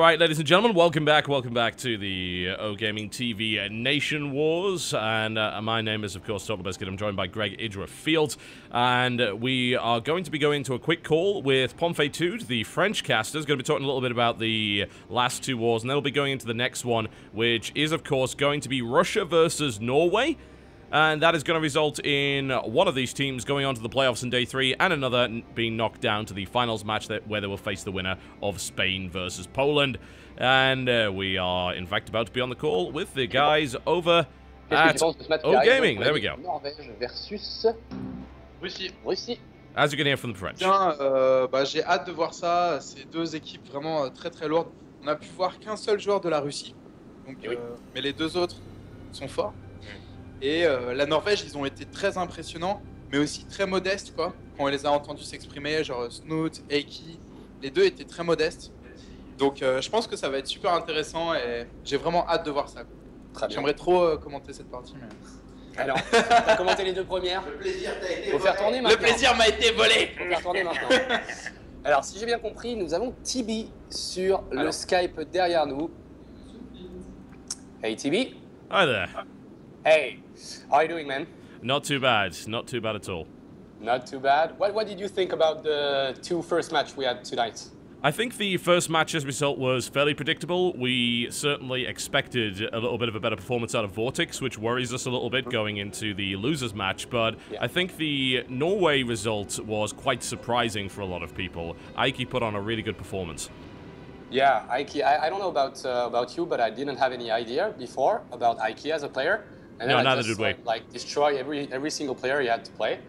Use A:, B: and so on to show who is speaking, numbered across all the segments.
A: Alright, ladies and gentlemen, welcome back to the OGaming TV Nation Wars, and my name is, of course, Totalbiscuit. I'm joined by Greg Idra Field, and we are going to be going to a quick call with Pomfetude, the French caster. Going to be talking a little bit about the last two wars, and then we'll be going into the next one, which is, of course, going to be Russia versus Norway. And that is going to result in one of these teams going on to the playoffs in Day 3 and another being knocked down to the finals match where they will face the winner of Spain versus Poland. And we are, in fact, about to be on the call with the guys over at OGaming. There we go.
B: Norvège versus Russie.
A: As you can hear from the French.
C: Bien, j'ai hâte de voir ça. C'est deux équipes vraiment très lourdes. On a pu voir qu'un seul joueur de la Russie. Donc, mais les deux autres sont forts. Et la Norvège, ils ont été très impressionnants, mais aussi très modestes, quoi. Quand on les a entendus s'exprimer, genre Snoot, Eiki, les deux étaient très modestes. Donc je pense que ça va être super intéressant et j'ai vraiment hâte de voir ça. J'aimerais trop commenter cette partie. Mais...
B: Alors, t'as commenté les deux premières.
C: Le plaisir t'a été
B: volé. Faut faire tourner maintenant.
C: Le plaisir m'a été volé.
B: Faut faire tourner maintenant. Alors, si j'ai bien compris, nous avons Tibi sur le Skype derrière nous. Hey Tibi.
A: Hi there.
B: Hey, how are you doing, man?
A: Not too bad at all.
B: Not too bad. What did you think about the two first match we had tonight?
A: I think the first match's result was fairly predictable. We certainly expected a little bit of a better performance out of Vortex, which worries us a little bit going into the losers match, but I think the Norway result was quite surprising for a lot of people. Aiki put on a really good performance.
B: Yeah, Aiki, I don't know about you, but I didn't have any idea before about Aiki as a player. And then
A: neither did we.
B: Like destroy every single player he had to play.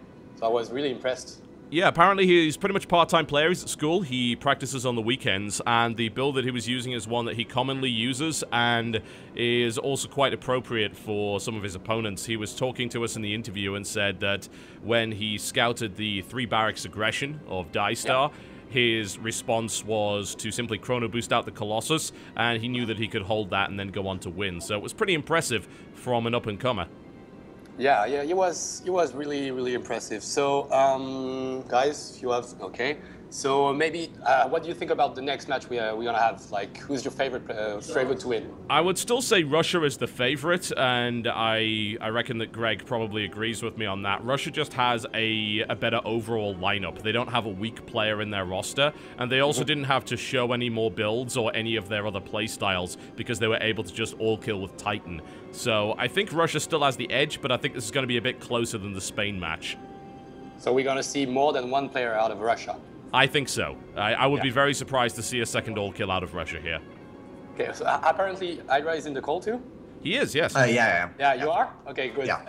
B: So I was really impressed.
A: Yeah, apparently he's pretty much a part-time player. He's at school. He practices on the weekends, and the build that he was using is one that he commonly uses and is also quite appropriate for some of his opponents. He was talking to us in the interview and said that when he scouted the 3 barracks aggression of Dystar, his response was to simply chrono boost out the Colossus, and he knew that he could hold that and then go on to win. So it was pretty impressive from an up-and-comer.
B: Yeah, he was really impressive. So, guys, you have So maybe, what do you think about the next match we're gonna have? Like, who's your favorite to win?
A: I would still say Russia is the favorite, and I reckon that Greg probably agrees with me on that. Russia just has a better overall lineup. They don't have a weak player in their roster, and they also didn't have to show any more builds or any of their other playstyles because they were able to just all kill with Titan. So I think Russia still has the edge, but I think this is going to be a bit closer than the Spain match.
B: So we're gonna see more than one player out of Russia.
A: I think so. I would be very surprised to see a second all-kill out of Russia here.
B: Okay, so apparently Hydra is in the call too?
A: He is, yes.
D: Yeah.
B: Yeah, you are? Okay, good.
D: Yeah.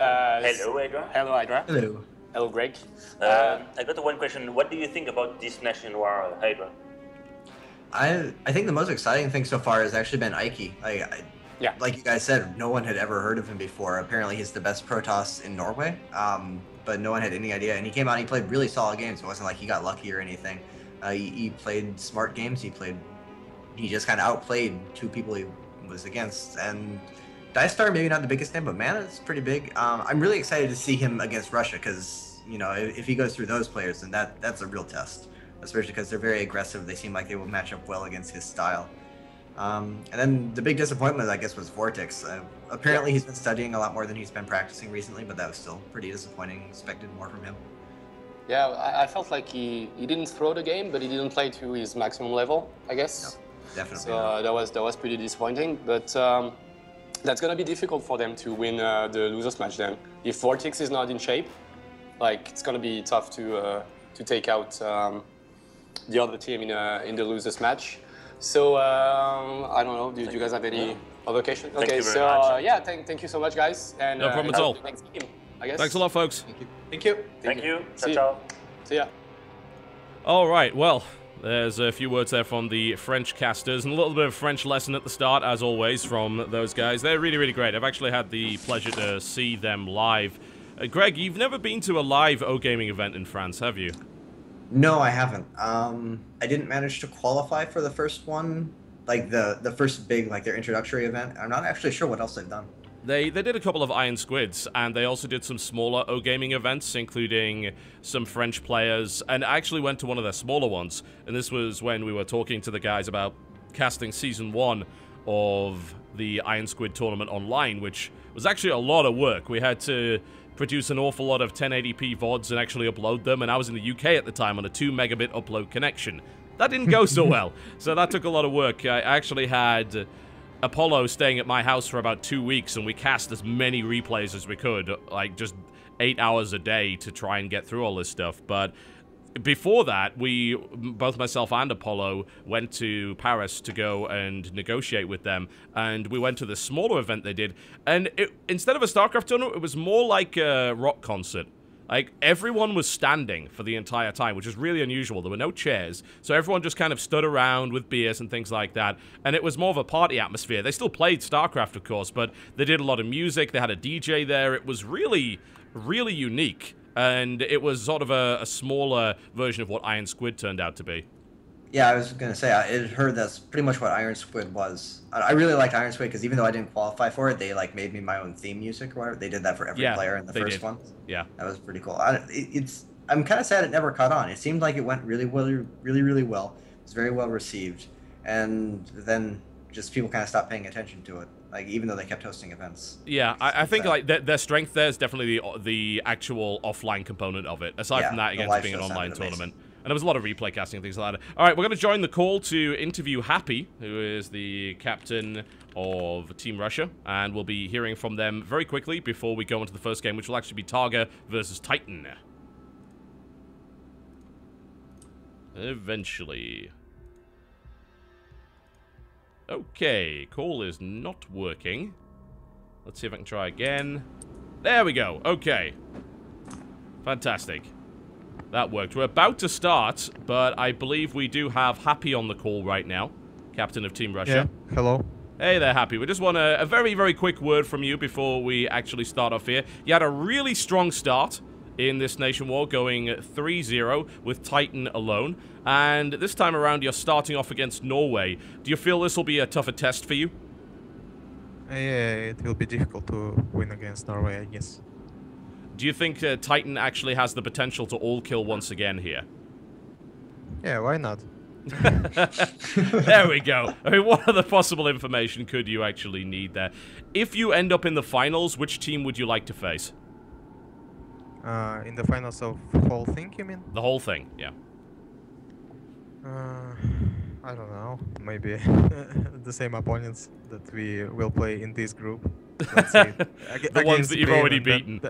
E: Hello, Hydra.
B: Hello, Hydra.
D: Hello.
B: Hello, Greg.
E: I got one question. What do you think about this nation war, Hydra?
D: I think the most exciting thing so far has actually been Aiki. Like you guys said, no one had ever heard of him before. Apparently he's the best Protoss in Norway, but no one had any idea. And he came out and he played really solid games. It wasn't like he got lucky or anything. He played smart games. He just kind of outplayed 2 people he was against. And Dystar, maybe not the biggest name, but Mana is pretty big. I'm really excited to see him against Russia because, you know, if he goes through those players, then that's a real test. Especially because they're very aggressive. They seem like they will match up well against his style. And then the big disappointment, I guess, was Vortex. Apparently he's been studying a lot more than he's been practicing recently, but that was still pretty disappointing. Expected more from him. Yeah,
B: I felt like he didn't throw the game, but he didn't play to his maximum level, I guess.
D: No, definitely.
B: So that was pretty disappointing, but that's gonna be difficult for them to win the losers match then. If Vortex is not in shape, like it's gonna be tough to take out the other team in the losers match. So I don't know. Do you guys have any other questions? Okay, so yeah, thank you so much, guys. And
A: no problem at all.
B: Next game, I guess.
A: Thanks a lot, folks.
C: Thank you.
E: Thank you.
B: See
E: Ciao.
B: See ya.
A: All right, well, there's a few words there from the French casters, and a little bit of French lesson at the start, as always, from those guys. They're really great. I've actually had the pleasure to see them live. Greg, you've never been to a live OGaming event in France, have you?
D: No, I haven't. I didn't manage to qualify for the first one, like the first big, like their introductory event. I'm not actually sure what else they've done.
A: They did a couple of Iron Squids, and they also did some smaller OGaming events, including some French players, and I actually went to one of their smaller ones, and this was when we were talking to the guys about casting Season 1 of the Iron Squid Tournament online, which was actually a lot of work. We had to produce an awful lot of 1080p VODs and actually upload them, and I was in the UK at the time on a 2 megabit upload connection. That didn't go so well, so that took a lot of work. I actually had Apollo staying at my house for about 2 weeks, and we cast as many replays as we could, like just 8 hours a day to try and get through all this stuff. But before that, both myself and Apollo went to Paris to go and negotiate with them, and we went to the smaller event they did, and instead of a StarCraft tournament, it was more like a rock concert. Like, everyone was standing for the entire time, which is really unusual. There were no chairs, so everyone just kind of stood around with beers and things like that, and it was more of a party atmosphere. They still played StarCraft, of course, but they did a lot of music. They had a DJ there. It was really, really unique, and it was sort of a smaller version of what Iron Squid turned out to be.
D: Yeah, I was going to say, I had heard that's pretty much what Iron Squid was. I really liked Iron Squid because even though I didn't qualify for it, they like made me my own theme music or whatever. They did that for every player in the first one.
A: Yeah.
D: That was pretty cool. I'm kind of sad it never caught on. It seemed like it went really well. It was very well received. And then just people kind of stopped paying attention to it. Like, even though they kept hosting events.
A: Yeah, I think like their strength there is definitely the actual offline component of it. Aside from that, against being an online tournament. And there was a lot of replay casting and things like that. All right, we're going to join the call to interview Happy, who is the captain of Team Russia. And we'll be hearing from them very quickly before we go into the first game, which will actually be Targa versus Titan. Eventually. Okay, call is not working. Let's see if I can try again. There we go. Okay. Fantastic. That worked. We're about to start, but I believe we do have Happy on the call right now, captain of Team Russia.
F: Yeah, hello.
A: Hey there, Happy. We just want a very, very quick word from you before we actually start off here. You had a really strong start in this Nation War, going 3-0 with Titan alone. And this time around, you're starting off against Norway. Do you feel this will be a tougher test for you?
F: Yeah, it will be difficult to win against Norway, I guess.
A: Do you think Titan actually has the potential to all-kill once again here?
F: Yeah, why not?
A: There we go. I mean, what other possible information could you actually need there? If you end up in the finals, which team would you like to face?
F: In the finals of the whole thing, you mean?
A: The whole thing, yeah.
F: I don't know. Maybe the same opponents that we will play in this group. Let's say,
A: the ones that you've already beaten.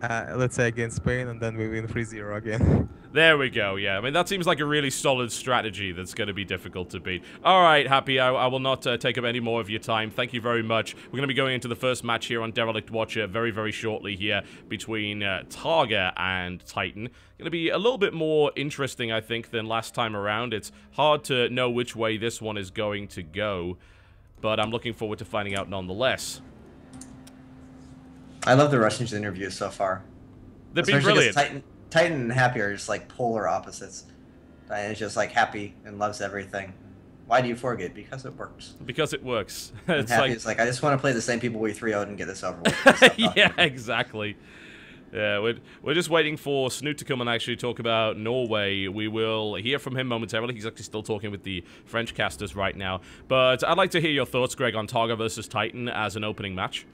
F: Let's say against Spain, and then we win 3-0 again.
A: There we go, yeah. I mean, that seems like a really solid strategy that's going to be difficult to beat. All right, Happy, I will not take up any more of your time. Thank you very much. We're going to be going into the first match here on Derelict Watcher very, very shortly here between Targa and Titan. Going to be a little bit more interesting, I think, than last time around. It's hard to know which way this one is going to go, but I'm looking forward to finding out nonetheless.
D: I love the Russians' interviews so far.
A: They've been brilliant.
D: Titan and Happy are just like polar opposites. Titan is just like happy and loves everything. Why do you forget? Because it works.
A: Because it works.
D: It's Happy is like, I just want to play the same people we 3-0'd and get this over with.
A: Yeah, exactly. Yeah, we're just waiting for Snoot to come and actually talk about Norway. We will hear from him momentarily. He's actually still talking with the French casters right now. But I'd like to hear your thoughts, Greg, on Targa versus Titan as an opening match.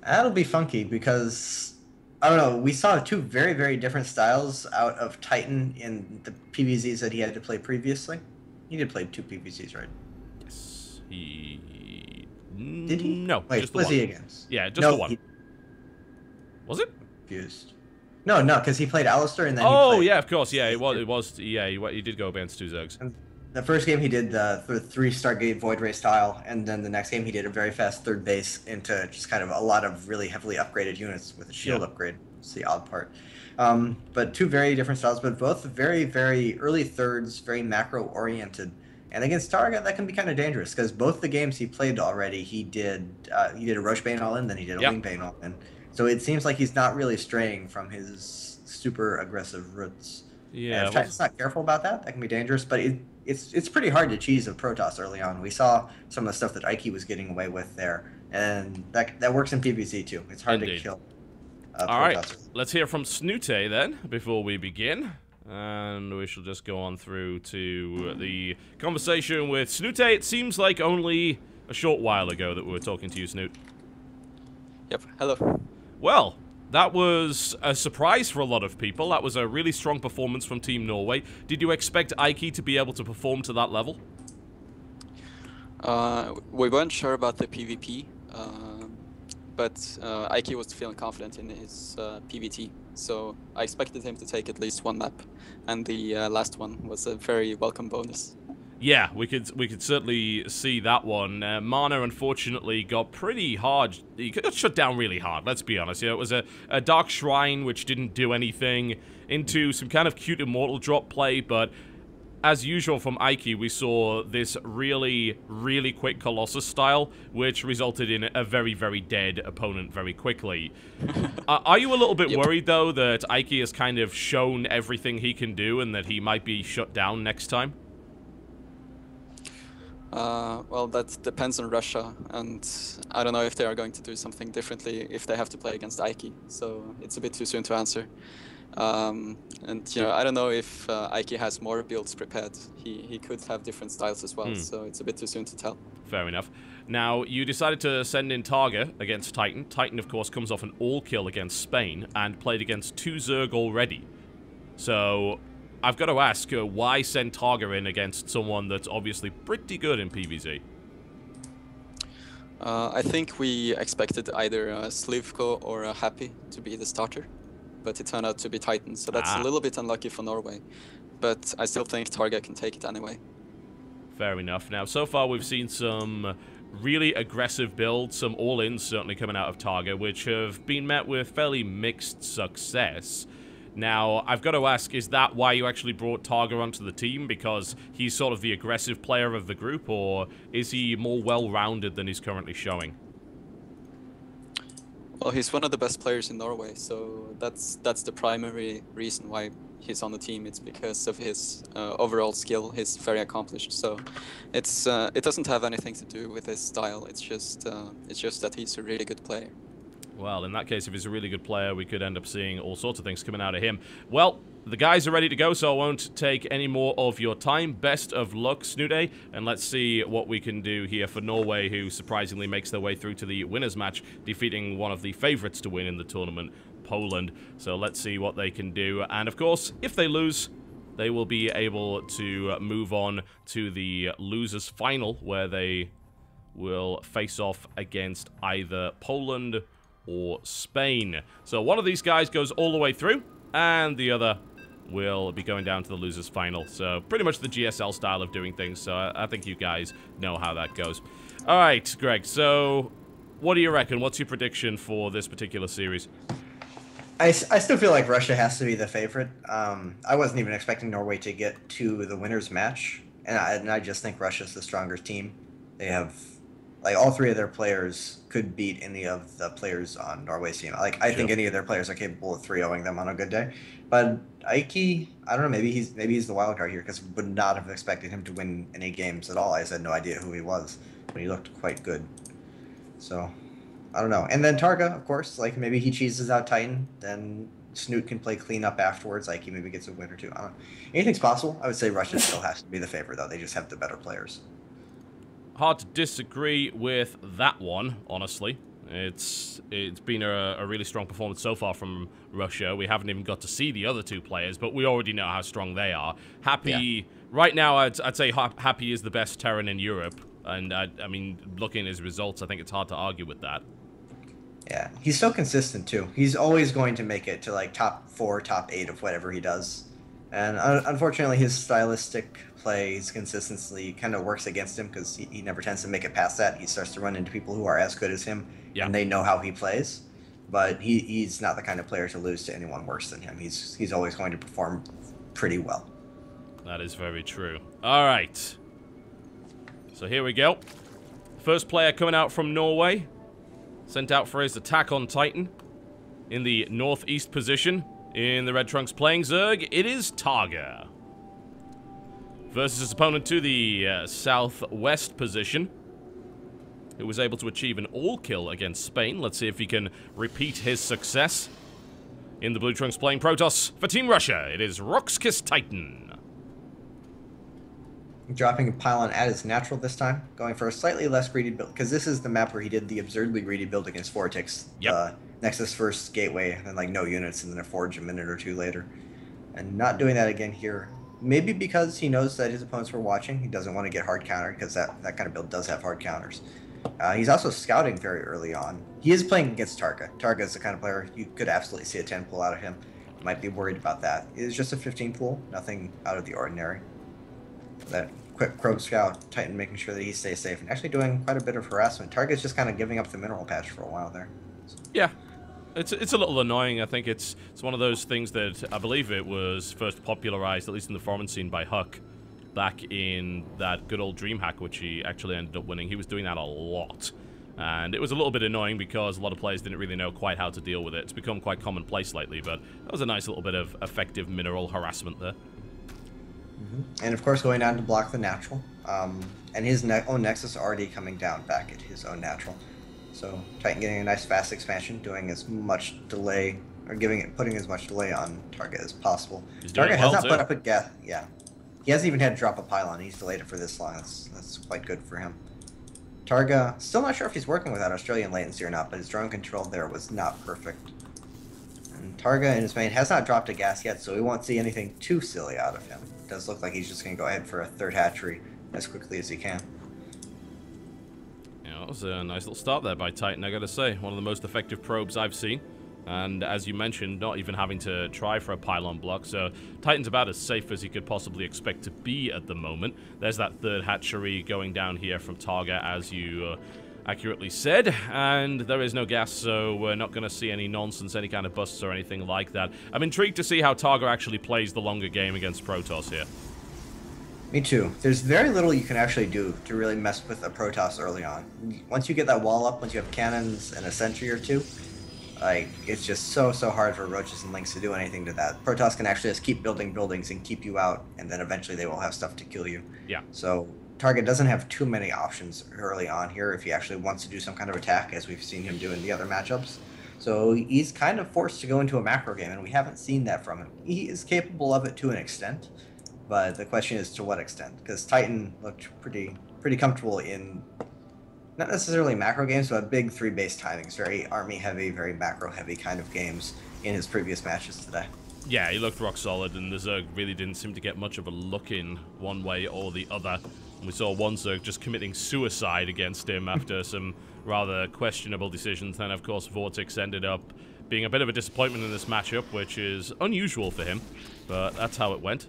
D: That'll be funky because, I don't know, we saw two very, very different styles out of Titan in the PvZs that he had to play previously. He did play 2 PvZs, right?
A: Yes. He...
D: Did he?
A: No,
D: wait,
A: just the
D: was
A: one.
D: he against?
A: Yeah, just the one. Was it?
D: Confused. No, because he played Alistair and then
A: oh,
D: he played...
A: yeah, of course, yeah, it was, yeah, he did go against 2 Zergs.
D: And the first game he did the 3 Stargate Void Ray style, and then the next game he did a very fast third base into just kind of a lot of really heavily upgraded units with a shield upgrade. It's the odd part. But 2 very different styles, but both very, very early thirds, very macro-oriented. And against Targa, that can be kind of dangerous, because both the games he played already, he did a Roche Bane all-in, then he did a Wing Bane all-in. So it seems like he's not really straying from his super aggressive roots. Yeah, and if Titan's not careful about that, that can be dangerous, but it's pretty hard to cheese a Protoss early on. We saw some of the stuff that Ike was getting away with there, and that works in PvZ too. It's hard to kill Protoss.
A: All right, let's hear from Snoote then, before we begin. And we shall just go on through to the conversation with Snute. It seems like only a short while ago that we were talking to you, Snoot.
G: Yep, hello.
A: Well, that was a surprise for a lot of people. That was a really strong performance from Team Norway. Did you expect Ike to be able to perform to that level?
G: We weren't sure about the PvP, but Ike was feeling confident in his PvT. So I expected him to take at least one map, and the last one was a very welcome bonus.
A: Yeah, we could certainly see that one. Mana, unfortunately, got pretty hard. He got shut down really hard, let's be honest. You know, it was a Dark Shrine, which didn't do anything, into some kind of cute Immortal drop play, but as usual from Ike, we saw this really, really quick Colossus style, which resulted in a very, very dead opponent very quickly. Are you a little bit worried, though, that Ike has kind of shown everything he can do and that he might be shut down next time?
G: Well, that depends on Russia, and I don't know if they are going to do something differently if they have to play against Ike, so it's a bit too soon to answer. And, you know, I don't know if Ike has more builds prepared. He could have different styles as well, so it's a bit too soon to tell.
A: Fair enough. Now, you decided to send in Targa against Titan. Titan, of course, comes off an all-kill against Spain and played against 2 Zerg already. So, I've got to ask, why send Targa in against someone that's obviously pretty good in PvZ?
G: I think we expected either Slivko or Happy to be the starter, but it turned out to be Titan, so that's a little bit unlucky for Norway. But I still think Targa can take it anyway.
A: Fair enough. Now, so far we've seen some really aggressive builds, some all-ins certainly coming out of Targa, which have been met with fairly mixed success. Now, I've got to ask, is that why you actually brought Targa onto the team? Because he's sort of the aggressive player of the group, or is he more well-rounded than he's currently showing?
G: Well, he's one of the best players in Norway, so that's the primary reason why he's on the team. It's because of his overall skill. He's very accomplished, so it doesn't have anything to do with his style. It's just that he's a really good player.
A: Well, in that case, if he's a really good player, we could end up seeing all sorts of things coming out of him. Well, the guys are ready to go, so I won't take any more of your time. Best of luck, Snute, and let's see what we can do here for Norway, who surprisingly makes their way through to the winners match, defeating one of the favorites to win in the tournament, Poland. So let's see what they can do. And of course, if they lose, they will be able to move on to the losers final, where they will face off against either Poland or Spain. So one of these guys goes all the way through, and the other will be going down to the losers final. So pretty much the GSL style of doing things, so I think you guys know how that goes. Alright, Greg, so what do you reckon? What's your prediction for this particular series?
D: I still feel like Russia has to be the favorite. I wasn't even expecting Norway to get to the winners match, and I just think Russia's the stronger team. They have, like, all 3 of their players could beat any of the players on Norway's team. Like, I think any of their players are capable of 3-0ing them on a good day. But Ike, I don't know, maybe he's the wild card here, because would not have expected him to win any games at all. I just had no idea who he was, but he looked quite good. So, I don't know. And then Targa, of course, like, maybe he cheeses out Titan, then Snoot can play cleanup afterwards, like he maybe gets a win or 2. I don't know. Anything's possible. I would say Russia still has to be the favorite, though. They just have the better players.
A: Hard to disagree with that one, honestly. It's been a really strong performance so far from Russia. We haven't even got to see the other 2 players, but we already know how strong they are. Happy, right now, I'd say Happy is the best Terran in Europe, and I mean, looking at his results, I think it's hard to argue with that.
D: Yeah, he's so consistent, too. He's always going to make it to, like, top 4, top 8 of whatever he does. And unfortunately, his stylistic play, his consistency kind of works against him, because he never tends to make it past that. He starts to run into people who are as good as him, and they know how he plays. But he's not the kind of player to lose to anyone worse than him. He's always going to perform pretty well.
A: That is very true. All right. So here we go. First player coming out from Norway. Sent out for his attack on Titan. In the northeast position. In the Red Trunks playing Zerg, it is Targa. Versus his opponent to the southwest position, who was able to achieve an all-kill against Spain. Let's see if he can repeat his success In the blue trunks playing Protoss for Team Russia, it is Roxkiss Titan.
D: Dropping a pylon at his natural this time, going for a slightly less greedy build, because this is the map where he did the absurdly greedy build against Vortex.
A: Yep.
D: Nexus first gateway, and then like no units, and then a forge a minute or two later. And not doing that again here. Maybe because he knows that his opponents were watching. He doesn't want to get hard countered, because that kind of build does have hard counters. He's also scouting very early on. He is playing against Targa. Targa is the kind of player you could absolutely see a 10 pull out of him. Might be worried about that. It is just a 15 pull, nothing out of the ordinary. That quick Probe Scout, Titan making sure that he stays safe, and actually doing quite a bit of harassment. Targa's just kind of giving up the mineral patch for a while there.
A: Yeah. It's a little annoying. I think it's one of those things that I believe it was first popularized, at least in the foreign scene, by Huck back in that good old DreamHack, which he actually ended up winning. He was doing that a lot. And it was a little bit annoying because a lot of players didn't really know quite how to deal with it. It's become quite commonplace lately, but that was a nice little bit of effective mineral harassment there.
D: And of course going down to block the natural. And his own Nexus already coming down back at his own natural. So Titan getting a nice fast expansion, doing as much delay, or putting as much delay on Target as possible. Target has not put up a gas. Yeah. He hasn't even had to drop a pylon. He's delayed it for this long. That's quite good for him. Targa, still not sure if he's working without Australian latency or not, but his drone control there was not perfect. And Targa in his main has not dropped a gas yet, so we won't see anything too silly out of him. It does look like he's just going to go ahead for a third hatchery as quickly as he can.
A: Yeah, that was a nice little start there by Titan, I gotta say. One of the most effective probes I've seen. And as you mentioned, not even having to try for a pylon block, so Titan's about as safe as he could possibly expect to be at the moment. There's that third hatchery going down here from Targa, as you accurately said, and there is no gas, so we're not going to see any nonsense, any kind of busts or anything like that. I'm intrigued to see how Targa actually plays the longer game against Protoss here.
D: Me too. There's very little you can actually do to really mess with a Protoss early on. Once you get that wall up, once you have cannons and a sentry or two, like, it's just so hard for Roaches and Lynx to do anything to that. Protoss can actually just keep building buildings and keep you out, and then eventually they will have stuff to kill you.
A: Yeah.
D: So Target doesn't have too many options early on here if he actually wants to do some kind of attack, as we've seen him do in the other matchups. So he's kind of forced to go into a macro game, and we haven't seen that from him. He is capable of it to an extent, but the question is to what extent, because Titan looked pretty comfortable in not necessarily macro games, but big 3-base timings, very army heavy, very macro heavy kind of games in his previous matches today.
A: Yeah, he looked rock solid, and the Zerg really didn't seem to get much of a look in one way or the other. We saw one Zerg just committing suicide against him after some rather questionable decisions. Then, of course, Vortex ended up being a bit of a disappointment in this matchup, which is unusual for him, but that's how it went.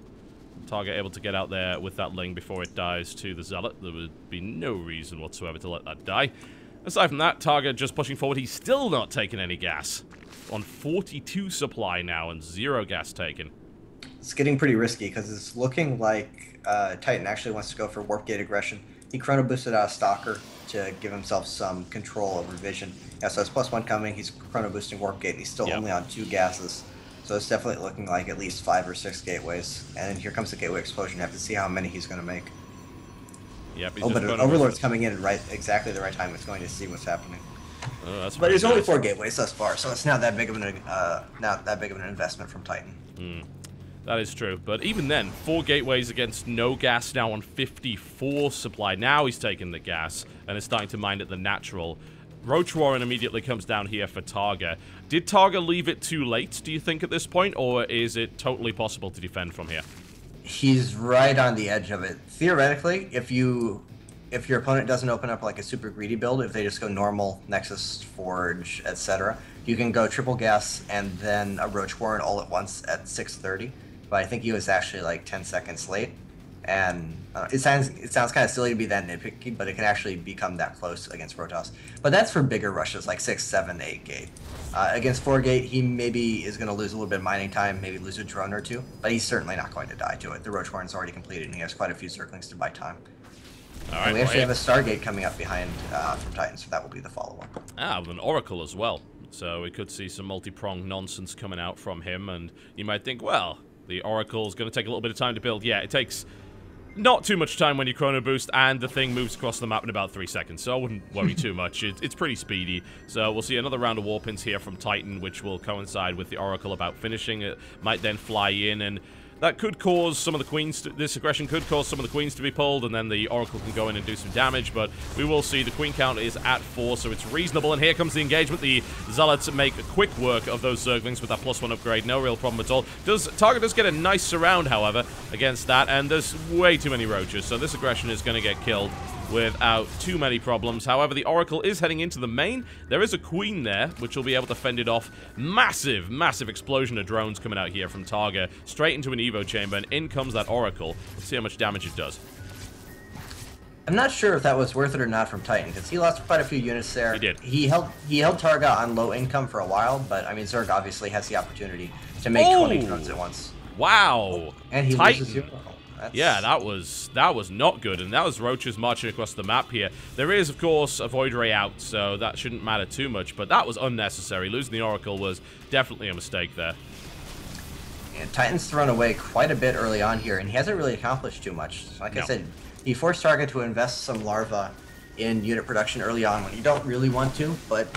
A: Target able to get out there with that Ling before it dies to the Zealot. There would be no reason whatsoever to let that die. Aside from that, Target just pushing forward. He's still not taking any gas. On 42 supply now and 0 gas taken.
D: It's getting pretty risky because it's looking like Titan actually wants to go for Warp Gate aggression. He chrono boosted out a Stalker to give himself some control over vision. Yeah, so it's +1 coming. He's chrono boosting Warp Gate, and he's still only on 2 gases. So it's definitely looking like at least 5 or 6 gateways. And then here comes the gateway explosion. You have to see how many he's going to make.
A: Yep,
D: oh, but Overlord's coming in at exactly the right time. It's going to see what's happening.
A: Oh, that's
D: but there's only 4 gateways thus far, so it's not that big of an investment from Titan.
A: That is true. But even then, 4 gateways against no gas now on 54 supply. Now he's taking the gas and is starting to mine at the natural. Roach Warren immediately comes down here for Targa. Did Targa leave it too late, do you think, at this point? Or is it totally possible to defend from here?
D: He's right on the edge of it. Theoretically, if your opponent doesn't open up like a super greedy build, if they just go normal, Nexus, Forge, etc., you can go triple gas and then a Roach Warren all at once at 6:30. But I think he was actually like 10 seconds late. And it sounds kind of silly to be that nitpicky, but it can actually become that close against Protoss. But that's for bigger rushes, like 6, 7, 8 gate. Against 4 gate, he maybe is going to lose a little bit of mining time, maybe lose a drone or 2, but he's certainly not going to die to it. The Roach Warren's already completed, and he has quite a few circlings to buy time. All right, and we actually have a Stargate coming up behind from Titan, so that will be the follow-up.
A: With an Oracle as well. So we could see some multi-pronged nonsense coming out from him, and you might think, well, the Oracle's going to take a little bit of time to build. Yeah, it takes not too much time when you chrono boost, and the thing moves across the map in about 3 seconds, so I wouldn't worry too much. It's pretty speedy. So we'll see another round of Warpins here from Titan, which will coincide with the Oracle about finishing. It might then fly in, and that could cause some of the queens this aggression could cause some of the queens to be pulled, and then the Oracle can go in and do some damage, but we will see the queen count is at 4, so it's reasonable, and here comes the engagement. The Zealots make quick work of those Zerglings with that +1 upgrade, no real problem at all. Target does get a nice surround, however, against that, and there's way too many roaches, so this aggression is going to get killed without too many problems. However, the Oracle is heading into the main. There is a queen there, which will be able to fend it off. Massive, massive explosion of drones coming out here from Targa, straight into an Evo chamber, and in comes that Oracle. Let's see how much damage it does.
D: I'm not sure if that was worth it or not from Titan, because he lost quite a few units there.
A: He did.
D: He held Targa on low income for a while, but I mean, Zerg obviously has the opportunity to make 20 drones at once.
A: Wow.
D: And he loses the Oracle.
A: Yeah, that was not good, and that was roaches marching across the map here. There is, of course, a Void Ray out, so that shouldn't matter too much, but that was unnecessary. Losing the Oracle was definitely a mistake there.
D: And Titan's thrown away quite a bit early on here, and he hasn't really accomplished too much. Like I said, he forced Target to invest some larvae in unit production early on when you don't really want to, but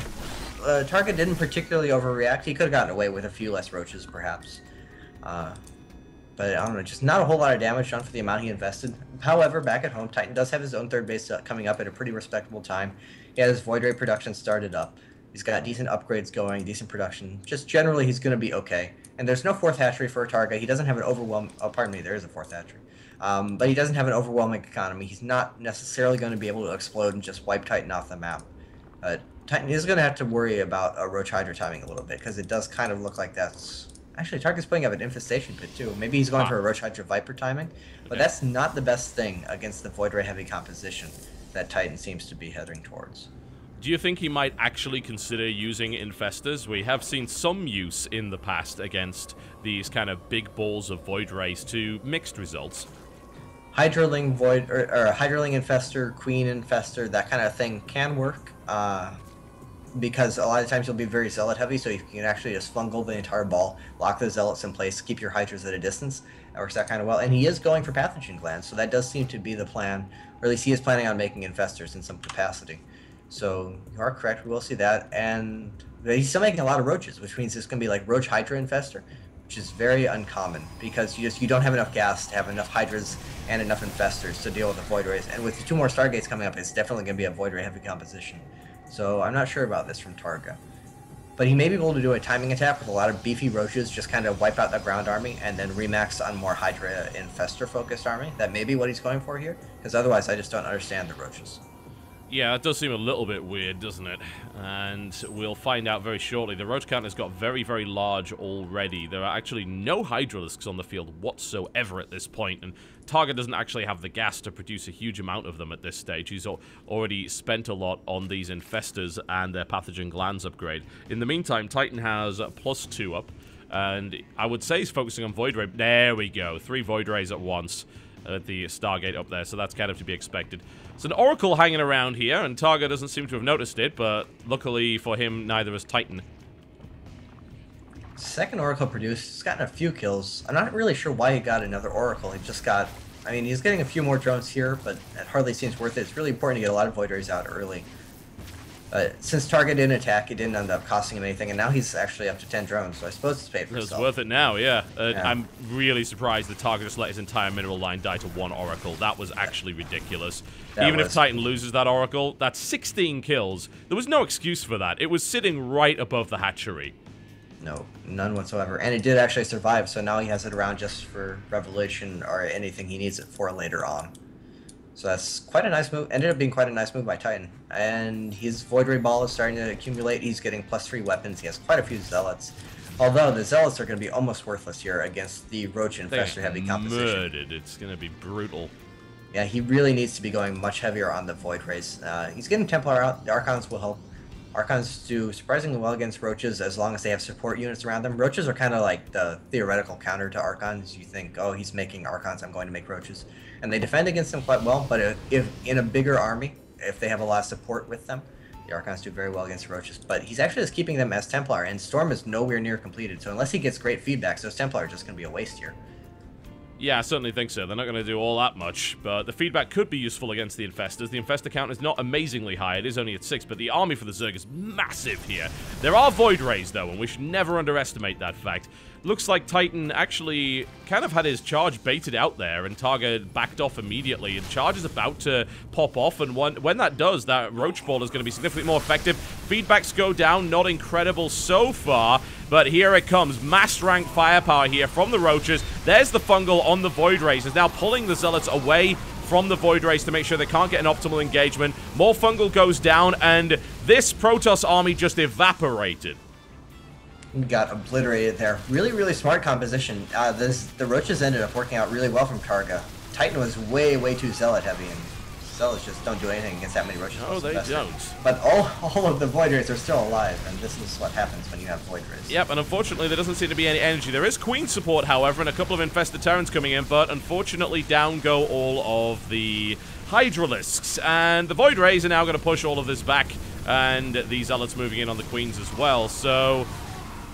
D: Target didn't particularly overreact. He could have gotten away with a few less roaches, perhaps. But I don't know, just not a whole lot of damage done for the amount he invested. However, back at home, Titan does have his own third base coming up at a pretty respectable time. He has Void Ray production started up. He's got decent upgrades going, decent production. Just generally, he's going to be okay. And there's no fourth hatchery for Targa. He doesn't have an overwhelming... Oh, pardon me, there is a fourth hatchery. But he doesn't have an overwhelming economy. He's not necessarily going to be able to explode and just wipe Titan off the map. Titan is going to have to worry about a Roach Hydra timing a little bit, because it does kind of look like that's... Actually, Target's putting up an Infestation Pit, too. Maybe he's going for a Roach Hydra Viper timing. But that's not the best thing against the Void Ray heavy composition that Titan seems to be heading towards.
A: Do you think he might actually consider using Infestors? We have seen some use in the past against these kind of big balls of Void Rays to mixed results.
D: Hydraling Void, or Hydraling Infestor, Queen Infestor, that kind of thing can work. Because a lot of times you'll be very Zealot heavy, so you can actually just fungal the entire ball, lock the Zealots in place, keep your Hydras at a distance. That works out kind of well. And he is going for Pathogen Glands, so that does seem to be the plan. Or at least he is planning on making Infestors in some capacity. So you are correct, we will see that. And he's still making a lot of Roaches, which means it's going to be like Roach Hydra Infestor, which is very uncommon, because you don't have enough gas to have enough Hydras and enough Infestors to deal with the Void Rays. And with the 2 more Stargates coming up, it's definitely going to be a Void Ray heavy composition. So I'm not sure about this from Targa. But he may be able to do a timing attack with a lot of beefy Roaches, just kind of wipe out the ground army, and then remax on more Hydra Infestor-focused army. That may be what he's going for here, because otherwise I just don't understand the Roaches.
A: Yeah, it does seem a little bit weird, doesn't it? And we'll find out very shortly. The Roach count has got very, very large already. There are actually no Hydralisks on the field whatsoever at this point, and Targa doesn't actually have the gas to produce a huge amount of them at this stage. He's already spent a lot on these Infestors and their Pathogen Glands upgrade. In the meantime, Titan has +2 up, and I would say he's focusing on Void Ray. There we go, 3 Void Rays at once at the Stargate up there, so that's kind of to be expected. It's an Oracle hanging around here, and Targa doesn't seem to have noticed it, but luckily for him, neither has Titan.
D: Second Oracle produced, he's gotten a few kills. I'm not really sure why he got another Oracle. He just got... I mean, he's getting a few more drones here, but it hardly seems worth it. It's really important to get a lot of Void Rays out early. Since Target didn't attack, it didn't end up costing him anything, and now he's actually up to 10 drones, so I suppose it's paid for itself.
A: It's worth it now, yeah. I'm really surprised that Target just let his entire mineral line die to 1 Oracle. That was actually ridiculous. Even if Titan loses that Oracle, that's 16 kills. There was no excuse for that. It was sitting right above the hatchery.
D: No, none whatsoever. And it did actually survive, so now he has it around just for Revelation or anything he needs it for later on. So that's quite a nice move. Ended up being quite a nice move by Titan. And his Void Ray ball is starting to accumulate. He's getting +3 weapons. He has quite a few Zealots. Although the Zealots are going to be almost worthless here against the Roach Infestor heavy composition.
A: Murdered. It's going to be brutal.
D: Yeah, he really needs to be going much heavier on the Void Rays. He's getting Templar out. The Archons will help. Archons do surprisingly well against Roaches as long as they have support units around them. Roaches are kind of like the theoretical counter to Archons. You think, oh, he's making Archons, I'm going to make Roaches. And they defend against them quite well, but if in a bigger army, if they have a lot of support with them, the Archons do very well against Roaches. But he's actually just keeping them as Templar, and Storm is nowhere near completed, so unless he gets great feedback, those Templar are just going to be a waste here.
A: Yeah, I certainly think so. They're not going to do all that much, but the feedback could be useful against the Infestors. The Infestor count is not amazingly high. It is only at 6, but the army for the Zerg is massive here. There are Void Rays, though, and we should never underestimate that fact. Looks like Titan actually kind of had his charge baited out there, and Targa backed off immediately, and charge is about to pop off, and when that does, that Roach Ball is going to be significantly more effective. Feedbacks go down, not incredible so far, but here it comes. Mass rank firepower here from the Roaches. There's the Fungal on the Void Rays. It's now pulling the Zealots away from the Void Rays to make sure they can't get an optimal engagement. More Fungal goes down, and this Protoss army just evaporated.
D: Got obliterated there. Really, really smart composition. The Roaches ended up working out really well from Targa. Titan was way, way too Zealot heavy, and Zealots just don't do anything against that many Roaches.
A: No, they don't.
D: But all of the Void Rays are still alive, and this is what happens when you have Void Rays.
A: Yep, and unfortunately there doesn't seem to be any energy. There is Queen support, however, and a couple of Infested Terrans coming in, but unfortunately down go all of the Hydralisks. And the Void Rays are now going to push all of this back, and the Zealots moving in on the Queens as well, so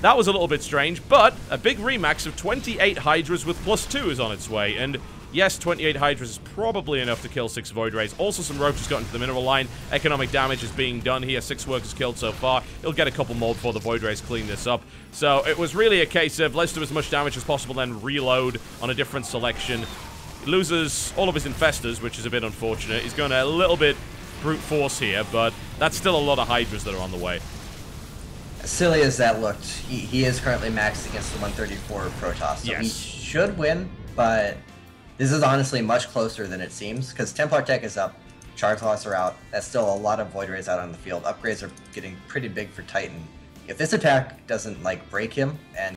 A: that was a little bit strange, but a big remax of 28 Hydras with +2 is on its way, and yes, 28 Hydras is probably enough to kill 6 Void Rays. Also, some Roaches got into the mineral line. Economic damage is being done here. 6 workers killed so far. He'll get a couple more before the Void Rays clean this up. So it was really a case of let's do as much damage as possible, then reload on a different selection. He loses all of his Infestors, which is a bit unfortunate. He's going a little bit brute force here, but that's still a lot of Hydras that are on the way.
D: As silly as that looked, he is currently maxed against the 134 Protoss, so he should win, but this is honestly much closer than it seems, because Templar Tech is up, Charge Loss are out, that's still a lot of Void Rays out on the field, upgrades are getting pretty big for Titan. If this attack doesn't, like, break him, and